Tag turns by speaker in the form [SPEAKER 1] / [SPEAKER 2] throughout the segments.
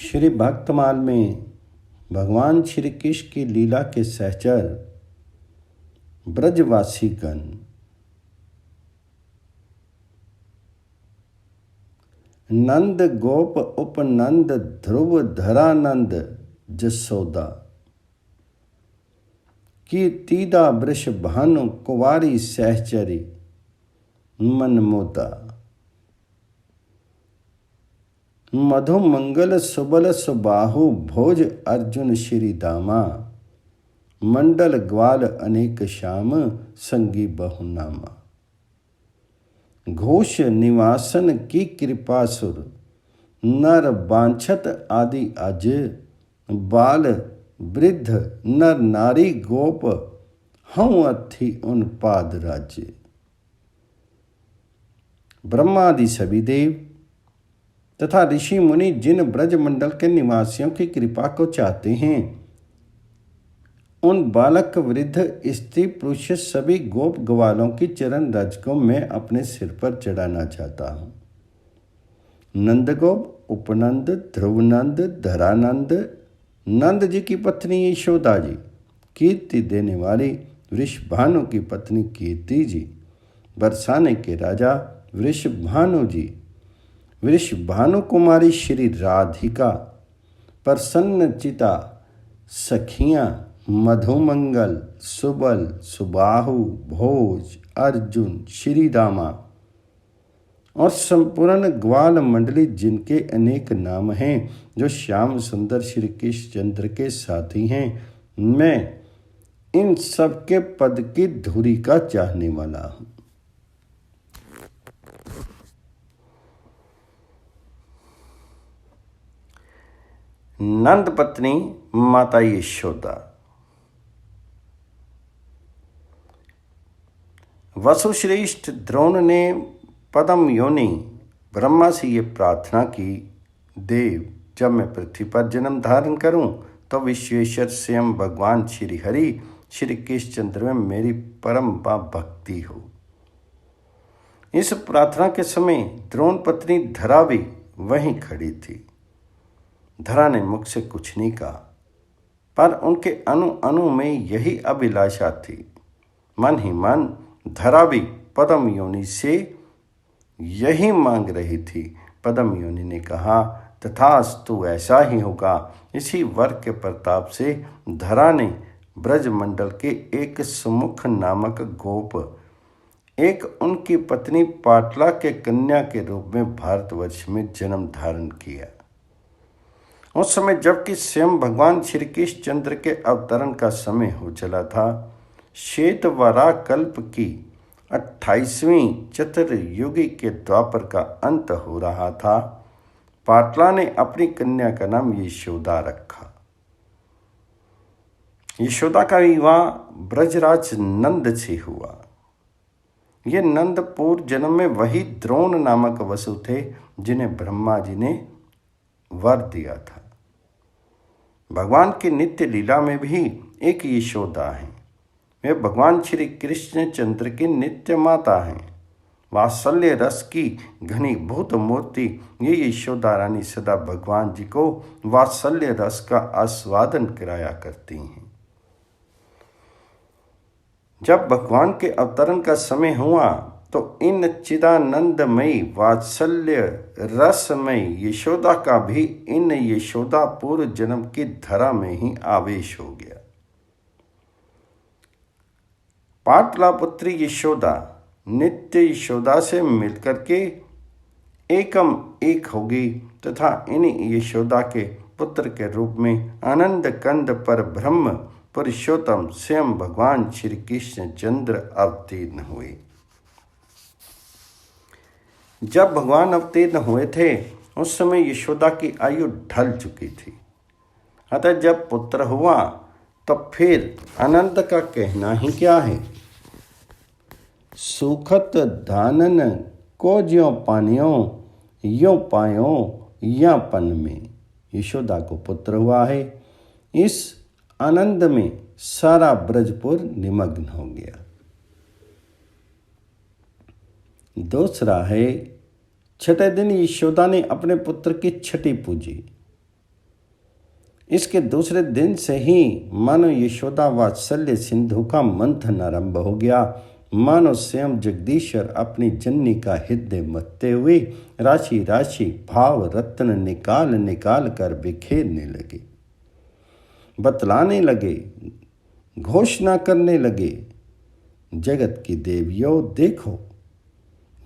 [SPEAKER 1] श्री भक्तमाल में भगवान श्री कृष्ण की लीला के सहचर ब्रजवासी गण नंद गोप उपनंद ध्रुव धरानंद जसोदा कीर्तिदा वृष भानु कुवारी सहचरी मनमोदा मधु मंगल सुबल सुबाहु भोज अर्जुन श्री दामा मंडल ग्वाल अनेक श्याम संगी बहुनामा घोष निवासन की कृपा सुर नर बांछत आदि अज बाल वृद्ध नर नारी गोप हूँ अथी उन पाद राज्य। ब्रह्मादि सभी देव तथा ऋषि मुनि जिन ब्रज मंडल के निवासियों की कृपा को चाहते हैं, उन बालक वृद्ध स्त्री पुरुष सभी गोप ग्वालों की चरण रज को मैं अपने सिर पर चढ़ाना चाहता हूँ। नंदगोप उपनंद ध्रुवनंद धरानंद नंद जी की पत्नी यशोदा जी, कीर्ति देने वाली वृषभानु की पत्नी कीर्ति जी, बरसाने के राजा वृषभानु जी, वृषभानु कुमारी श्री राधिका, प्रसन्न चिता सखियाँ मधुमंगल सुबल सुबाहु भोज अर्जुन श्री दामा और संपूर्ण ग्वाल मंडली जिनके अनेक नाम हैं, जो श्याम सुंदर श्री कृष्ण चंद्र के साथी हैं, मैं इन सब के पद की धुरी का चाहने वाला हूँ। नंद पत्नी माता यशोदा। वसुश्रेष्ठ द्रोण ने पद्म योनि ब्रह्मा से ये प्रार्थना की, देव जब मैं पृथ्वी पर जन्म धारण करूं तो विश्वेश्वर स्वयं भगवान श्री हरि श्री कृष्ण चंद्र में मेरी परम भक्ति हो। इस प्रार्थना के समय द्रोण पत्नी धरा भी वहीं खड़ी थी। धरा ने मुख से कुछ नहीं कहा, पर उनके अणु अणु में यही अभिलाषा थी। मन ही मन धरा भी पद्म योनि से यही मांग रही थी। पद्म योनि ने कहा, तथास्तु ऐसा ही होगा। इसी वर के प्रताप से धरा ने ब्रज मंडल के एक सुमुख नामक गोप, एक उनकी पत्नी पाटला के कन्या के रूप में भारतवर्ष में जन्म धारण किया। उस समय जबकि स्वयं भगवान श्री कृष्ण चंद्र के अवतरण का समय हो चला था, श्वेतवरा कल्प की 28वीं चतुर्युगी के द्वापर का अंत हो रहा था, पाटला ने अपनी कन्या का नाम यशोदा रखा। यशोदा का विवाह ब्रजराज नंद से हुआ। ये नंद पूर्व जन्म में वही द्रोण नामक वसु थे जिन्हें ब्रह्मा जी ने वर दिया था। भगवान की नित्य लीला में भी एक यशोदा है। वे भगवान श्री कृष्ण चंद्र की नित्य माता हैं। वात्सल्य रस की घनीभूत मूर्ति ये यशोदा रानी सदा भगवान जी को वात्सल्य रस का आस्वादन कराया करती हैं। जब भगवान के अवतरण का समय हुआ तो इन चिदानंदमयी वात्सल्य रसमयी यशोदा का भी इन यशोदा पूर्व जन्म की धरा में ही आवेश हो गया। पाटला पुत्री यशोदा नित्य यशोदा से मिलकर के एकम एक होगी तथा इन यशोदा के पुत्र के रूप में आनंद कंद पर ब्रह्म पुरुषोत्तम स्वयं भगवान श्री कृष्ण चंद्र अवतीर्ण हुए। जब भगवान अवतीर्ण हुए थे उस समय यशोदा की आयु ढल चुकी थी। अतः जब पुत्र हुआ तो फिर आनंद का कहना ही क्या है। सुखत धानन को ज्यों पानियों यों पायों या पन में। यशोदा को पुत्र हुआ है। इस आनंद में सारा ब्रजपुर निमग्न हो गया। दूसरा है, छठे दिन यशोदा ने अपने पुत्र की छठी पूजी। इसके दूसरे दिन से ही मानो यशोदा वात्सल्य सिंधु का मंथन आरंभ हो गया। मानो स्वयं जगदीश्वर अपनी जननी का हृदय मथते हुए राशि राशि भाव रत्न निकाल निकाल कर बिखेरने लगे, बतलाने लगे, घोषणा करने लगे, जगत की देवियों देखो,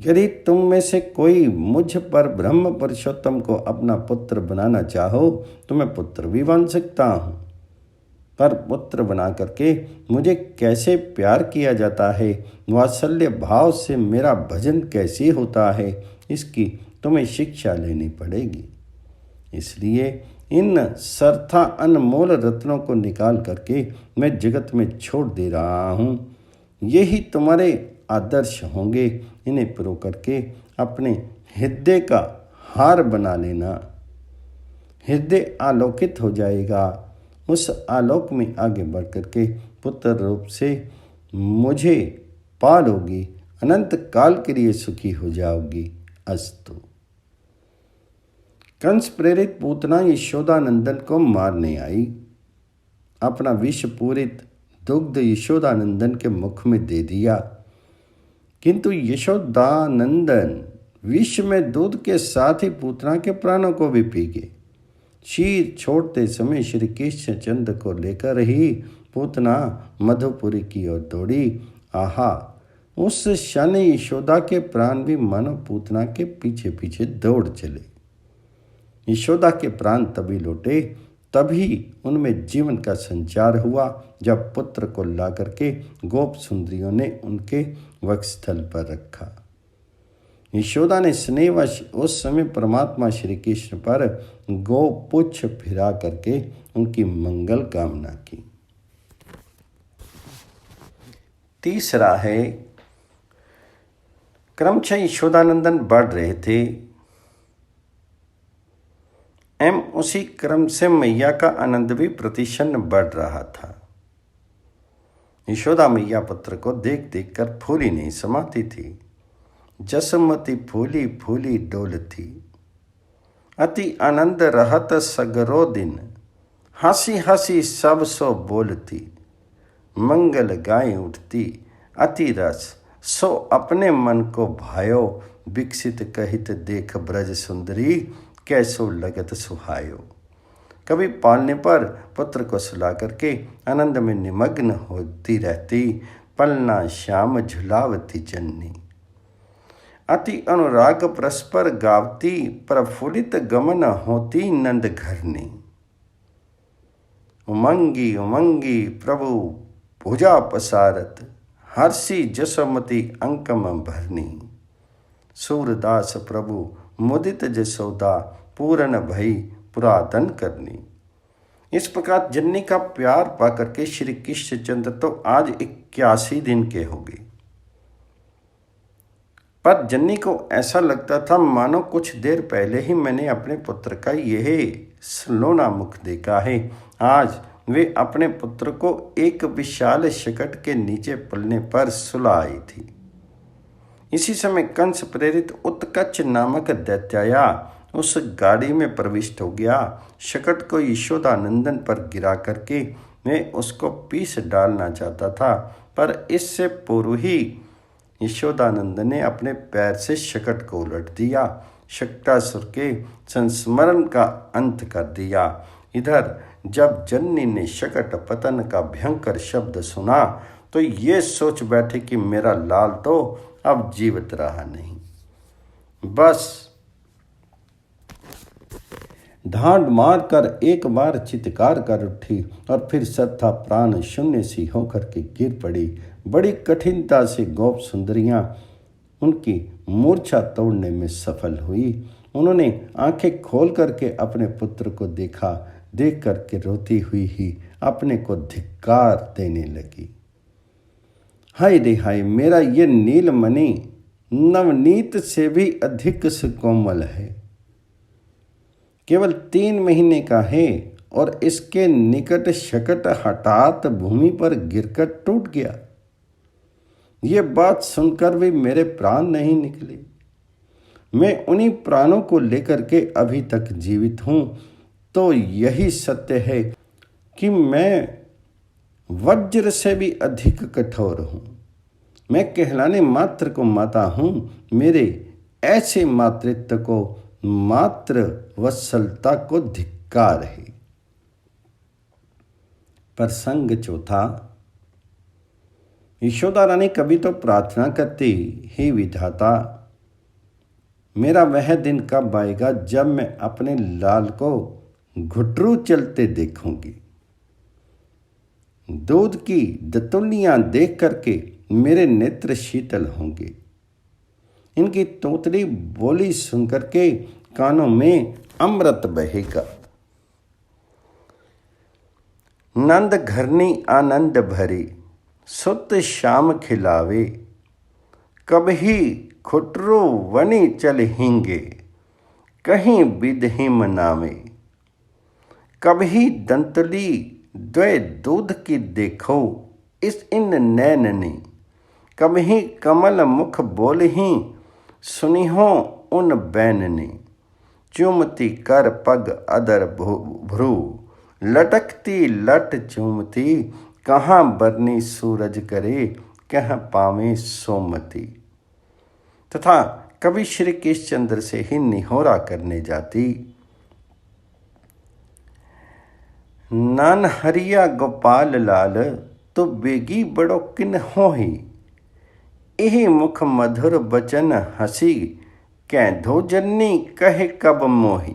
[SPEAKER 1] यदि तुम में से कोई मुझ पर ब्रह्म पुरुषोत्तम को अपना पुत्र बनाना चाहो तो मैं पुत्र भी बन सकता हूँ, पर पुत्र बना करके मुझे कैसे प्यार किया जाता है, वात्सल्य भाव से मेरा भजन कैसे होता है, इसकी तुम्हें शिक्षा लेनी पड़ेगी। इसलिए इन सरथा अनमोल रत्नों को निकाल करके मैं जगत में छोड़ दे रहा हूँ। यही तुम्हारे आदर्श होंगे। इन्हें प्रो करके अपने हृदय का हार बना लेना। हृदय आलोकित हो जाएगा। उस आलोक में आगे बढ़ करके पुत्र रूप से मुझे पालोगी, अनंत काल के लिए सुखी हो जाओगी। अस्तु। कंस प्रेरित पूतना यशोदानंदन को मारने आई। अपना विष पूरित दुग्ध यशोदानंदन के मुख में दे दिया, किंतु यशोदानंदन विष में दूध के साथ ही पूतना के प्राणों को भी पी गए। शीर छोड़ते समय श्री कृष्णचंद्र को लेकर ही पूतना मधुपुरी की ओर दौड़ी। आहा, उस क्षण यशोदा के प्राण भी मानो पूतना के पीछे पीछे दौड़ चले। यशोदा के प्राण तभी लौटे, तभी उनमें जीवन का संचार हुआ जब पुत्र को ला करके गोप सुंदरियों ने उनके वक्षस्थल पर रखा। यशोदा ने स्नेहवश उस समय परमात्मा श्री कृष्ण पर गोपुच्छ फिरा करके उनकी मंगल कामना की। तीसरा है, क्रमशः यशोदानंदन बढ़ रहे थे एवं उसी क्रम से मैया का आनंद भी प्रतिशन्न बढ़ रहा था। यशोदा मैया पुत्र को देख देख कर फूली नहीं समाती थी। जसमती फूली फूली डोलती, अति आनंद रहत सगरो दिन, हंसी हंसी सब सो बोलती, मंगल गाय उठती अति रस, सो अपने मन को भायो, विकसित कहित देख ब्रज सुंदरी, कैसो लगत सुहायो। कभी पालने पर पुत्र को सुला करके आनंद में निमग्न होती रहती, पलना श्याम झुलावती जननी, अति अनुराग परस्पर गावती, प्रफुल्लित गमन होती नंद घरनी। उमंगी उमंगी प्रभु भुजा पसारत, हर्षी जसोमती अंकम भरनी, सूरदास प्रभु मुदित जसोदा, पूरन भई पुरातन करनी। इस प्रकार जननी का प्यार पाकर के श्री कृष्णचंद्र तो आज 81 दिन के हो गए, पर जननी को ऐसा लगता था मानो कुछ देर पहले ही मैंने अपने पुत्र का यह सलोना मुख देखा है। आज वे अपने पुत्र को एक विशाल शकट के नीचे पलने पर सुला आई थी। इसी समय कंस प्रेरित उत्कच नामक दैत्याया उस गाड़ी में प्रविष्ट हो गया। शकट को यशोदानंदन पर गिरा करके मैं उसको पीस डालना चाहता था, पर इससे पूर्व ही यशोदानंदन ने अपने पैर से शकट को उलट दिया, शक्टासुर के संस्मरण का अंत कर दिया। इधर जब जननी ने शकट पतन का भयंकर शब्द सुना तो ये सोच बैठे कि मेरा लाल तो अब जीवित रहा नहीं। बस ढांड मार कर एक बार चित्कार कर उठी और फिर सत्ता प्राण शून्य सी होकर के गिर पड़ी। बड़ी कठिनता से गोप सुंदरियां उनकी मूर्छा तोड़ने में सफल हुई। उन्होंने आंखें खोल करके अपने पुत्र को देखा। देख करके रोती हुई ही अपने को धिक्कार देने लगी। हाय रे हाय, मेरा ये नीलमणि नवनीत से भी अधिक सुकोमल है, केवल 3 महीने का है और इसके निकट शकट हठात भूमि पर गिरकर टूट गया। ये बात सुनकर भी मेरे प्राण नहीं निकले। मैं उन्हीं प्राणों को लेकर के अभी तक जीवित हूँ। तो यही सत्य है कि मैं वज्र से भी अधिक कठोर हूँ। मैं कहलाने मात्र को माता हूँ। मेरे ऐसे मातृत्व को, मात्र वत्सलता को धिक्कार है। प्रसंग चौथा। यशोदा रानी कभी तो प्रार्थना करती, हे विधाता, मेरा वह दिन कब आएगा जब मैं अपने लाल को घुटरू चलते देखूंगी। दूध की दतुलियां देख करके मेरे नेत्र शीतल होंगे। इनकी तोतली बोली सुनकर के कानों में अमृत बहेगा। नंद घरनी आनंद भरी, सुत शाम खिलावे, कभी खुटरो वनी चल हिंगे, कहीं विधि मनावे। कभी दंतली द्वय दूध की देखो इस इन नैन ने, कभी कमल मुख बोल ही सुनिहो उन बैन ने। चुमती कर पग अदर भ्रू, लटकती लट चूमती, कहाँ बरनी सूरज करे, कहाँ पावे सोमती। तथा कभी श्री कृष्णचंद्र से ही निहोरा करने जाती। नानहरिया गोपाल लाल, तो बेगी बड़ो किन होही, एहि मुख मधुर बचन हसी, कैधो जन्नी कहे कब मोही।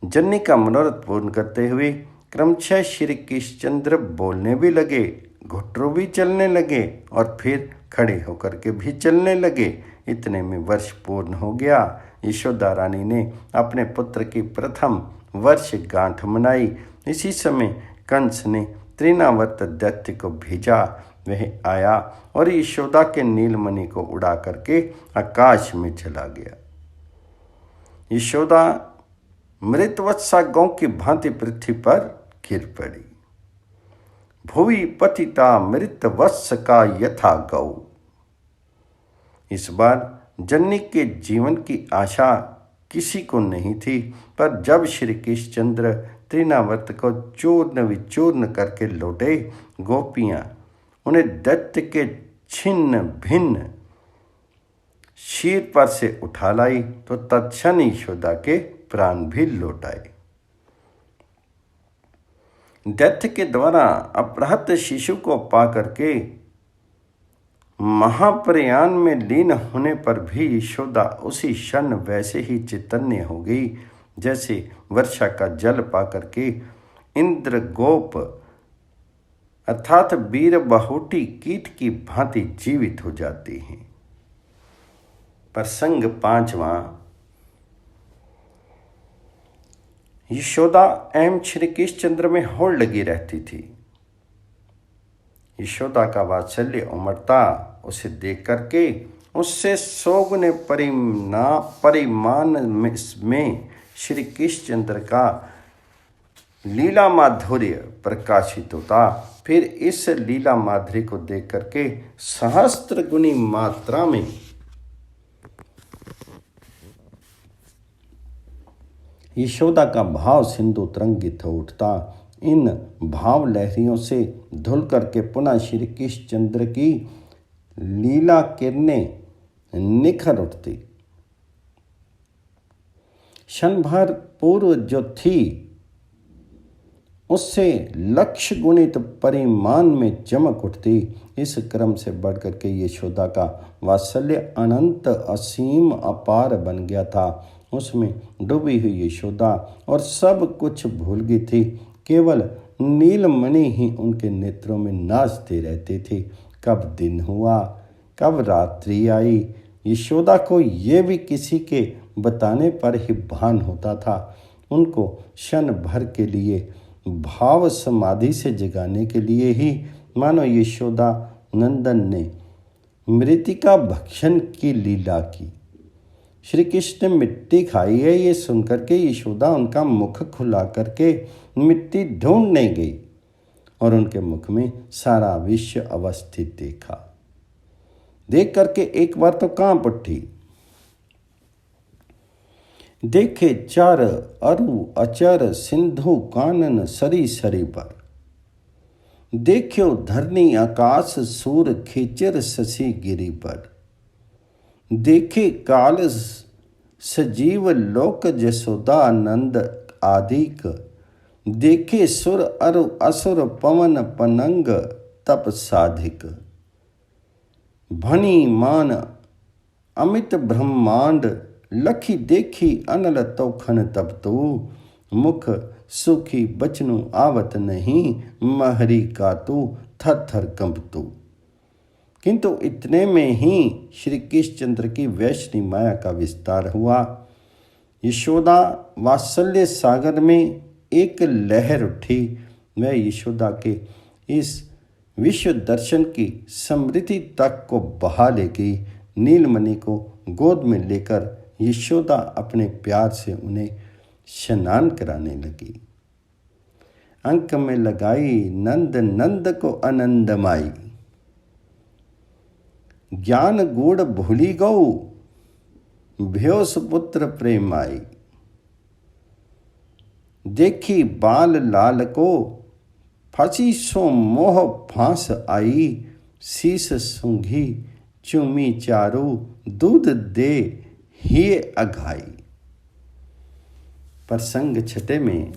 [SPEAKER 1] जन्नी का मनोरथ पूर्ण करते हुए क्रमशः श्री कृष्णचंद्र बोलने भी लगे, घुटरू भी चलने लगे और फिर खड़े होकर के भी चलने लगे। इतने में वर्ष पूर्ण हो गया। यशोदा रानी ने अपने पुत्र की प्रथम वर्षगांठ मनाई। इसी समय कंस ने तृणावर्त दैत्य को भेजा। वह आया और यशोदा के नीलमणि को उड़ा करके आकाश में चला गया। यशोदा मृतवत्सा गौ की भांति पृथ्वी पर गिर पड़ी। भुवि पतिता मृत वत्स का यथा गौ। इस बार जन्नी के जीवन की आशा किसी को नहीं थी, पर जब श्री कृष्णचंद्र तृणावर्त को चूर्ण विचूर्ण करके लौटे, गोपियां उन्हें दैत्य के छिन्न भिन्न शीर पर से उठा लाई तो तत्क्षण यशोदा के प्राण भी लौट आए। दैत्य के द्वारा अपहृत शिशु को पा करके महाप्रयाण में लीन होने पर भी यशोदा उसी क्षण वैसे ही चैतन्य हो गई जैसे वर्षा का जल पा करके इंद्र गोप अर्थात वीर बहुटी कीट की भांति जीवित हो जाती हैं। प्रसंग पांचवा। यशोदा एवं श्री कृष्णचंद्र में होड़ लगी रहती थी। यशोदा का वात्सल्य उमड़ता उसे देख करके उससे सौगुने परिमाण में श्री कृष्णचंद्र का लीला माधुर्य प्रकाशित होता। फिर इस लीला माधुर्य को देख करके सहस्त्र गुनी मात्रा में यशोदा का भाव सिंधु तरंगित हो उठता। इन भाव लहरियों से धुल करके पुनः श्री कृष्णचंद्र की लीला किरणें निखर उठती। क्षण भर पूर्व जो थी उससे लक्ष्य गुणित परिमाण में चमक उठती। इस क्रम से बढ़ करके यशोदा का वात्सल्य अनंत असीम अपार बन गया था। उसमें डूबी हुई यशोदा और सब कुछ भूल गई थी। केवल नीलमणि ही उनके नेत्रों में नाचते रहते थे। कब दिन हुआ, कब रात्रि आई, यशोदा को ये भी किसी के बताने पर ही भान होता था। उनको क्षण भर के लिए भाव समाधि से जगाने के लिए ही मानो यशोदा नंदन ने मृतिका भक्षण की लीला की। श्री कृष्ण ने मिट्टी खाई है ये सुनकर के यशोदा उनका मुख खुला करके मिट्टी ढूंढने गई और उनके मुख में सारा विश्व अवस्थित देखा। देख करके एक बार तो कांप उठी। देखे चर अरु अचर सिंधु कानन सरी सरी पर। देखियो धरनी आकाश सूर खेचर शशि गिरि पर। देखे काल सजीव लोक जसोदा नंद आदिक। देखे सुर अरु असुर पवन पनंग तप साधिक। भनी मान अमित ब्रह्मांड लखी देखी अनल तोखन तब तो। मुख सुखी बचनु आवत नहीं महरी का तू थर थर कंपतू। किंतु इतने में ही श्री कृष्णचंद्र की वैष्णवी माया का विस्तार हुआ। यशोदा वात्सल्य सागर में एक लहर उठी। वह यशोदा के इस विश्व दर्शन की समृद्धि तक को बहा ले गई। नीलमणि को गोद में लेकर यशोदा अपने प्यार से उन्हें स्नान कराने लगी। अंक में लगाई नंद नंद को आनंदमाई। ज्ञान गूढ़ भूली गौ भयो सुपुत्र प्रेमाई। देखी बाल लाल को फंसी सो मोह फांस आई। शीस सूंघी चूमी चारू दूध दे ही अघाई। प्रसंग छठे में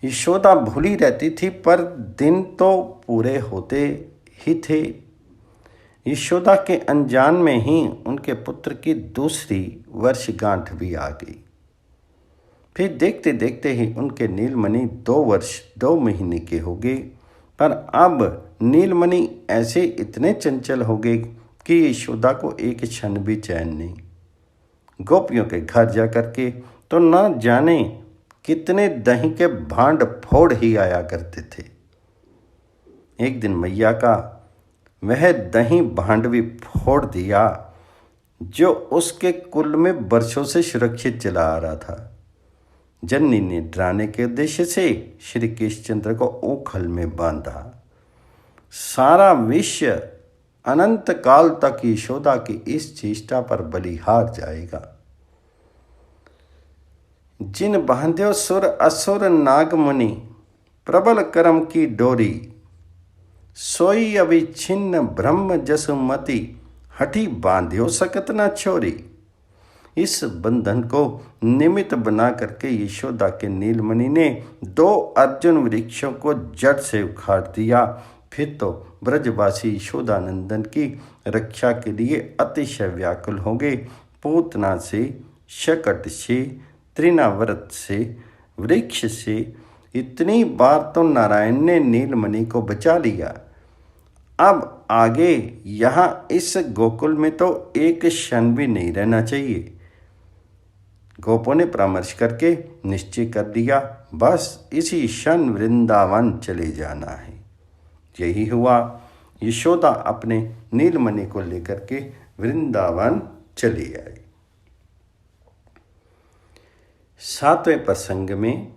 [SPEAKER 1] यशोदा भूली रहती थी, पर दिन तो पूरे होते ही थे। यशोदा के अनजान में ही उनके पुत्र की दूसरी वर्षगांठ भी आ गई। फिर देखते देखते ही उनके नीलमणि 2 वर्ष 2 महीने के हो गए। पर अब नीलमणि ऐसे इतने चंचल हो गए कि यशोदा को एक क्षण भी चैन नहीं। गोपियों के घर जा करके तो न जाने कितने दही के भांड फोड़ ही आया करते थे। एक दिन मैया का वह दही भांड भी फोड़ दिया जो उसके कुल में वर्षों से सुरक्षित चला आ रहा था। जननी ने डराने के उद्देश्य से श्री कृष्णचंद्र को ओखल में बांधा। सारा विश्व अनंत काल तक यशोदा की इस चेष्टा पर बलिहार जाएगा। जिन बांध्यो सुर असुर नागमुनि प्रबल करम की डोरी। सोई अविच्छिन्न ब्रह्म जसुमति हठी बांध्यो सकत न छोरी। इस बंधन को निमित्त बना करके यशोदा के नीलमणि ने 2 अर्जुन वृक्षों को जड़ से उखाड़ दिया। फिर तो ब्रजवासी यशोदानंदन की रक्षा के लिए अतिशय व्याकुल हो गए। पूतना से, शकट से, तृणाव्रत से, वृक्ष से इतनी बार तो नारायण ने नीलमणि को बचा लिया। अब आगे यहाँ इस गोकुल में तो एक क्षण भी नहीं रहना चाहिए। गोपों ने परामर्श करके निश्चय कर दिया, बस इसी क्षण वृंदावन चले जाना है। यही हुआ। यशोदा अपने नीलमणि को लेकर के वृंदावन चली आई। 7वें प्रसंग में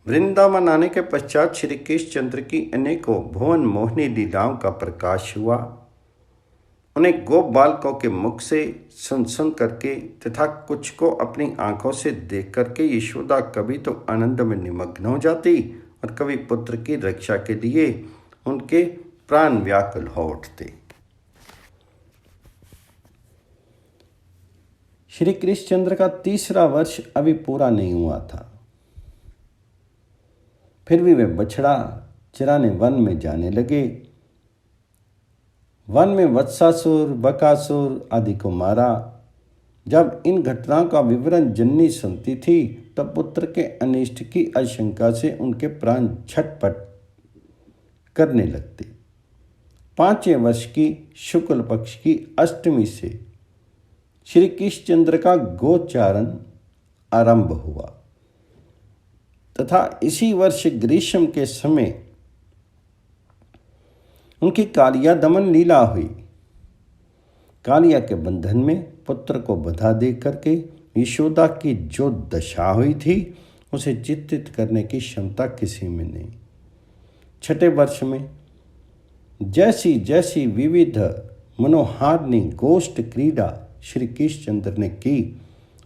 [SPEAKER 1] वृंदावन आने के पश्चात श्री कृष्णचंद्र की अनेकों भुवन मोहिनी लीलाओं का प्रकाश हुआ। उन्हें गोप बालकों के मुख से सुन सुन करके तथा कुछ को अपनी आंखों से देख करके यशोदा कभी तो आनंद में निमग्न हो जाती और कभी पुत्र की रक्षा के लिए उनके प्राण व्याकुल हो उठते। श्री कृष्णचंद्र का 3रा वर्ष अभी पूरा नहीं हुआ था। फिर भी वे बछड़ा चराने वन में जाने लगे। वन में वत्सासुर, बकासुर आदि को मारा। जब इन घटनाओं का विवरण जननी सुनती थी तब पुत्र के अनिष्ट की आशंका से उनके प्राण छटपट करने लगते। 5वें वर्ष की शुक्ल पक्ष की अष्टमी से श्री कृष्णचंद्र का गोचारण आरंभ हुआ तथा इसी वर्ष ग्रीष्म के समय उनकी कालिया दमन लीला हुई। कालिया के बंधन में पुत्र को बंधा दे करके यशोदा की जो दशा हुई थी उसे चित्रित करने की क्षमता किसी में नहीं। 6ठे वर्ष में जैसी जैसी विविध मनोहारिणी गोष्ठ क्रीड़ा श्री कृष्णचंद्र ने की,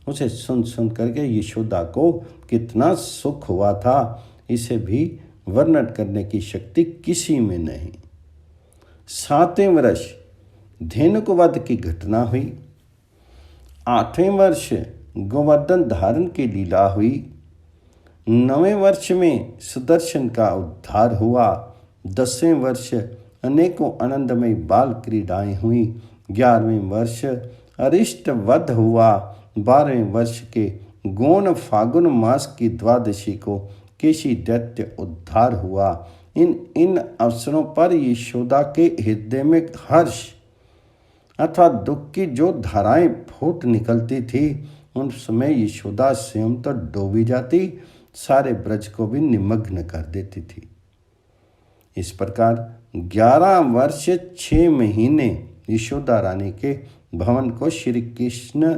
[SPEAKER 1] उसे सुन सुन करके यशोदा को कितना सुख हुआ था, इसे भी वर्णन करने की शक्ति किसी में नहीं। 7वें वर्ष धेनुक वध की घटना हुई। 8वें वर्ष गोवर्धन धारण की लीला हुई। 9वें वर्ष में सुदर्शन का उद्धार हुआ। 10वें वर्ष अनेकों आनंदमय बाल क्रीड़ाएं हुई। 11वें वर्ष अरिष्ट वध हुआ। 12वें वर्ष के गौण फागुन मास की द्वादशी को केशी दैत्य उद्धार हुआ। इन अवसरों पर यशोदा के हृदय में हर्ष अथवा दुख की जो धाराएं फूट निकलती थी, उन समय यशोदा स्वयं तो डूबी जाती, सारे ब्रज को भी निमग्न कर देती थी। इस प्रकार 11 वर्ष 6 महीने यशोदा रानी के भवन को श्री कृष्ण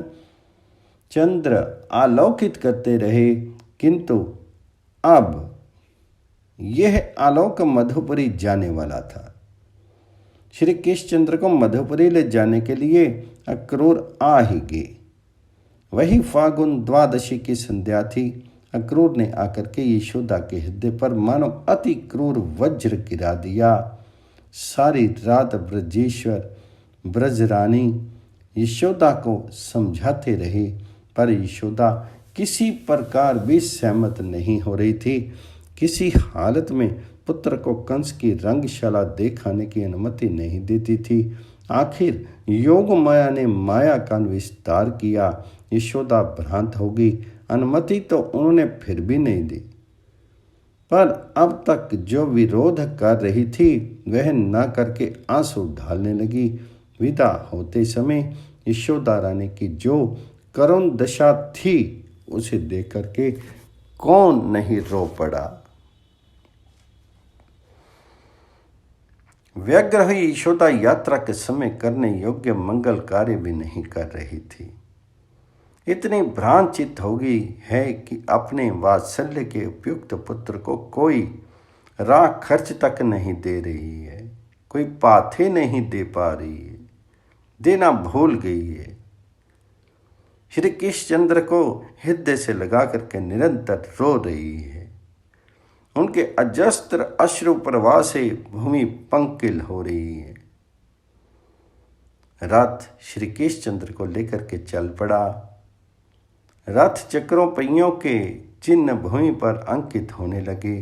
[SPEAKER 1] चंद्र आलोकित करते रहे, किंतु अब यह आलोक मधुपुरी जाने वाला था। श्री कृष्णचंद्र को मधुपुरी ले जाने के लिए अक्रूर आ ही गए। वही फागुन द्वादशी की संध्या थी। अक्रूर ने आकर के यशोदा के हृदय पर मानो अति क्रूर वज्र गिरा दिया। सारी रात ब्रजेश्वर ब्रजरानी यशोदा को समझाते रहे, पर यशोदा किसी प्रकार भी सहमत नहीं हो रही थी। किसी हालत में पुत्र को कंस की रंगशाला दिखाने की अनुमति नहीं देती थी। आखिर योग माया ने माया का विस्तार किया। यशोदा भ्रांत हो गई। अनुमति तो उन्होंने फिर भी नहीं दी, पर अब तक जो विरोध कर रही थी वह न करके आंसू ढालने लगी। विदा होते समय यशोदा रानी की जो करुण दशा थी, उसे देख करके कौन नहीं रो पड़ा। व्यग्र हुई यशोदा यात्रा के समय करने योग्य मंगल कार्य भी नहीं कर रही थी। इतनी भ्रांत हो गई है कि अपने वात्सल्य के उपयुक्त पुत्र को कोई राह खर्च तक नहीं दे रही है, कोई पाथे नहीं दे पा रही है, देना भूल गई है। श्री कृष्णचंद्र को हृदय से लगा करके निरंतर रो रही है। उनके अजस्त्र अश्रु प्रवाह से भूमि पंकिल हो रही है। रथ श्री कृष्णचंद्र को लेकर के चल पड़ा। रथ चक्रों पहियों के चिन्ह भूमि पर अंकित होने लगे,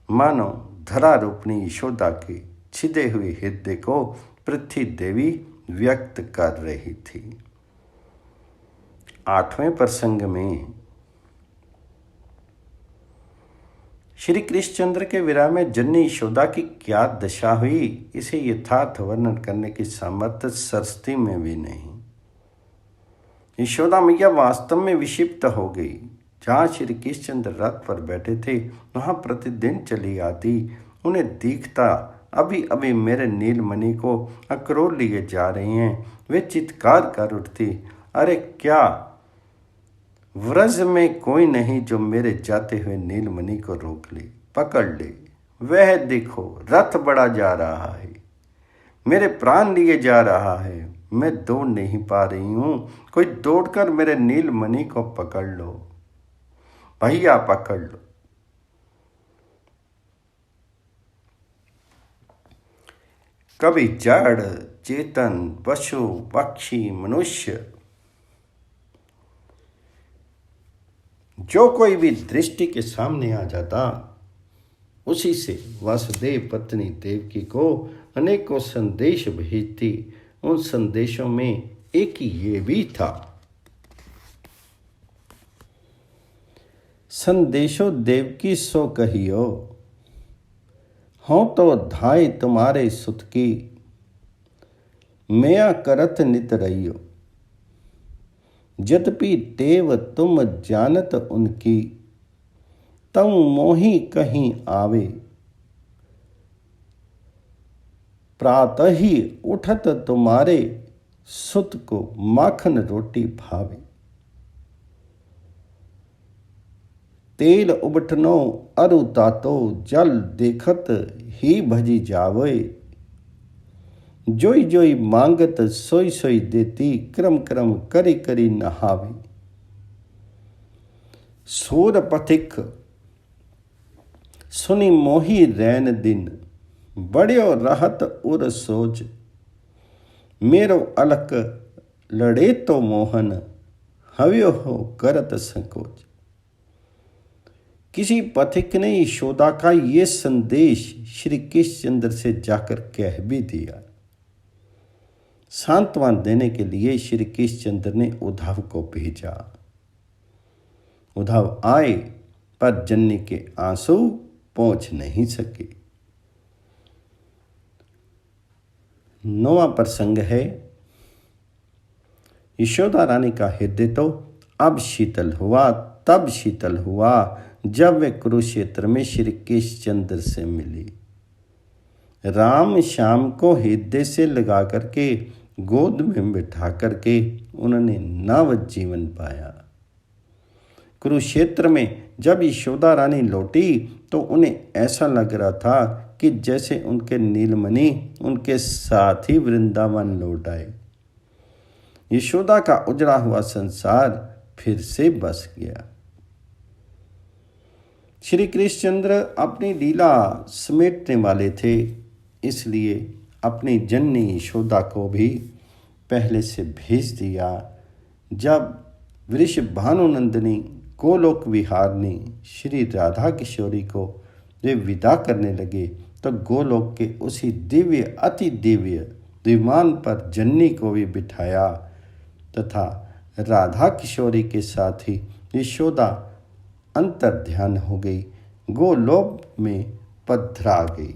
[SPEAKER 1] मानो धरा रूपणी यशोदा के छिदे हुए हृदय को पृथ्वी देवी व्यक्त कर रही थी। 8वें प्रसंग में श्री कृष्णचंद्र के विरह में जननी यशोदा की क्या दशा हुई, इसे यथार्थ वर्णन करने की सामर्थ्य सरस्वती में भी नहीं। यशोदा मैया वास्तव में विक्षिप्त हो गई। जहाँ श्री कृष्णचंद्र रथ पर बैठे थे, वहाँ प्रतिदिन चली आती। उन्हें दिखता अभी अभी मेरे नीलमणि को अक्रूर लिए जा रहे हैं। वे चित्कार कर उठती, अरे क्या व्रज में कोई नहीं जो मेरे जाते हुए नीलमणि को रोक ले, पकड़ ले। वह देखो रथ बढ़ा जा रहा है, मेरे प्राण लिए जा रहा है, मैं दौड़ नहीं पा रही हूँ, कोई दौड़कर मेरे नीलमणि को पकड़ लो, भैया पकड़ लो। कभी जड़ चेतन पशु पक्षी मनुष्य जो कोई भी दृष्टि के सामने आ जाता, उसी से वासुदेव पत्नी देवकी को अनेकों संदेश भेजती। उन संदेशों में एक ये भी था, संदेशो देवकी सो कहियो, हों तो धाय तुम्हारे सुत की, मैया करत नित रहियो। यद्यपि देव तुम जानत उनकी, तम मोहि कहीं आवे। प्रातः ही उठत तुम्हारे सुत को माखन रोटी भावे। तेल उबटनो अरु तातो, जल देखत ही भजी जावे। जोई जोई मांगत सोई सोई देती, क्रम क्रम करी करी नहावी। सूर पथिक सुनी मोही रैन दिन, बड़ियो रहत उर सोच। मेरो अलक लड़े तो मोहन, हव्यो हो करत संकोच। किसी पथिक ने यशोदा का ये संदेश श्री कृष्णचंद्र से जाकर कह भी दिया। सांत्वना देने के लिए श्री कृष्णचंद्र ने उद्धव को भेजा। उद्धव आए पर जन्नी के आंसू पहुंच नहीं सके। 9वां प्रसंग है, यशोदा रानी का हृदय तो अब शीतल हुआ, तब शीतल हुआ जब वे कुरुक्षेत्र में श्री कृष्णचंद्र से मिली। राम श्याम को हृदय से लगा करके गोद में बिठा करके उन्होंने नव जीवन पाया। कुरुक्षेत्र में जब यशोदा रानी लौटी तो उन्हें ऐसा लग रहा था कि जैसे उनके नीलमणि उनके साथ ही वृंदावन लौट आए। यशोदा का उजड़ा हुआ संसार फिर से बस गया। श्री कृष्णचंद्र अपनी लीला समेटने वाले थे, इसलिए अपनी जननी यशोदा को भी पहले से भेज दिया। जब वृषभानुनंदिनी गोलोक विहारिणी श्री राधा किशोरी को वे विदा करने लगे तो गोलोक के उसी दिव्य अति दिव्य विमान पर जननी को भी बिठाया तथा राधा किशोरी के साथ ही यशोदा अंतर ध्यान हो गई, गोलोक में पधरा गई।